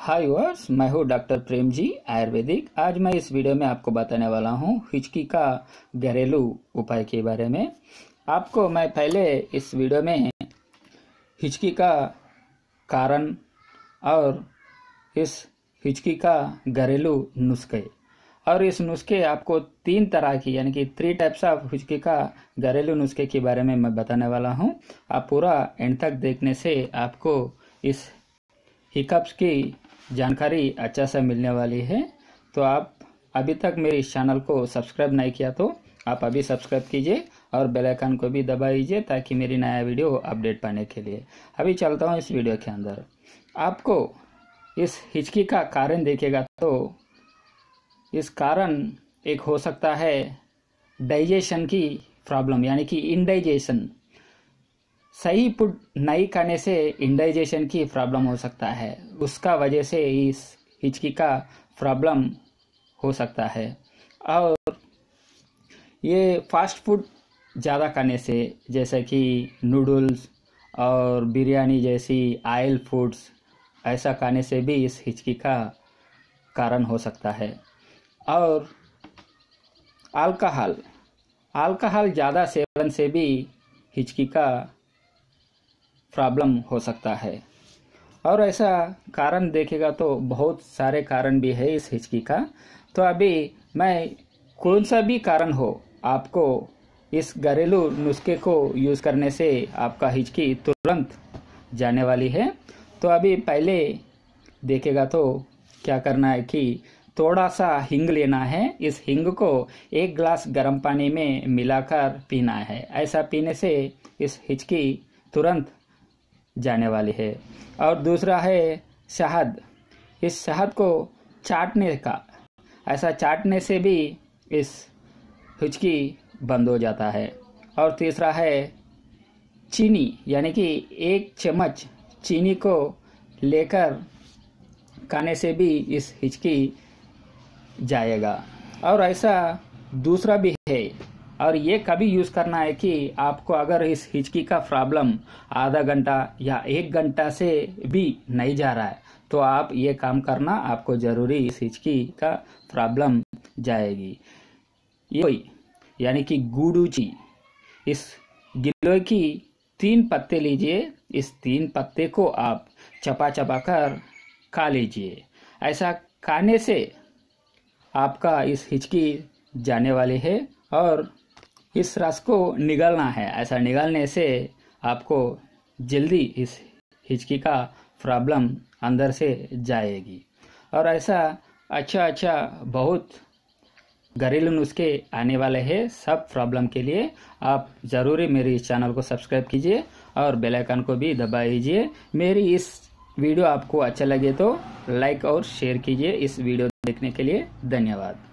हाय viewers, मैं हूँ doctor Prem ji Ayurvedic. आज मैं इस वीडियो में आपको बताने वाला हूँ हिचकी का घरेलू उपाय के बारे में। आपको मैं पहले इस वीडियो में हिचकी का कारण और इस हिचकी का घरेलू नुस्खे और इस नुस्खे आपको 3 तरह की यानी कि 3 टाइप्स ऑफ हिचकी का घरेलू नुस्खे के बारे में मैं बताने वाला हूँ। आप पूरा एंड तक देखने से आपको इस हिकअप्स की जानकारी अच्छा से मिलने वाली है। तो आप अभी तक मेरे इस चैनल को सब्सक्राइब नहीं किया तो आप अभी सब्सक्राइब कीजिए और बेल आइकन को भी दबा दीजिए ताकि मेरी नया वीडियो अपडेट पाने के लिए। अभी चलता हूँ इस वीडियो के अंदर। आपको इस हिचकी का कारण देखेगा तो इस कारण एक हो सकता है डाइजेशन की प्रॉब्लम यानी कि इंडाइजेशन। सही फूड नहीं खाने से इंडाइजेशन की प्रॉब्लम हो सकता है, उसका वजह से इस हिचकी का प्रॉब्लम हो सकता है। और ये फास्ट फूड ज़्यादा खाने से जैसे कि नूडल्स और बिरयानी जैसी ऑयल फूड्स ऐसा खाने से भी इस हिचकी का कारण हो सकता है। और अल्कोहल ज़्यादा सेवन से भी हिचकी का प्रॉब्लम हो सकता है। और ऐसा कारण देखेगा तो बहुत सारे कारण भी है इस हिचकी का। तो अभी मैं कौन सा भी कारण हो, आपको इस घरेलू नुस्खे को यूज़ करने से आपका हिचकी तुरंत जाने वाली है। तो अभी पहले देखेगा तो क्या करना है कि थोड़ा सा हींग लेना है। इस हींग को 1 गिलास गर्म पानी में मिलाकर पीना है। ऐसा पीने से इस हिचकी तुरंत जाने वाली है। और दूसरा है शहद। इस शहद को चाटने का, ऐसा चाटने से भी इस हिचकी बंद हो जाता है। और तीसरा है चीनी, यानी कि 1 चम्मच चीनी को लेकर खाने से भी इस हिचकी जाएगा। और ऐसा दूसरा भी है, और ये कभी यूज़ करना है कि आपको अगर इस हिचकी का प्रॉब्लम आधा घंटा या 1 घंटा से भी नहीं जा रहा है तो आप ये काम करना, आपको ज़रूरी इस हिचकी का प्रॉब्लम जाएगी। ये यानी कि गुडुचि, इस गिलोय की 3 पत्ते लीजिए। इस 3 पत्ते को आप चबा कर खा लीजिए। ऐसा खाने से आपका इस हिचकी जाने वाली है। और इस रस को निगलना है। ऐसा निगलने से आपको जल्दी इस हिचकी का प्रॉब्लम अंदर से जाएगी। और ऐसा अच्छा बहुत घरेलू नुस्खे आने वाले हैं सब प्रॉब्लम के लिए। आप ज़रूरी मेरे इस चैनल को सब्सक्राइब कीजिए और बेल आइकन को भी दबा दीजिए। मेरी इस वीडियो आपको अच्छा लगे तो लाइक और शेयर कीजिए। इस वीडियो देखने के लिए धन्यवाद।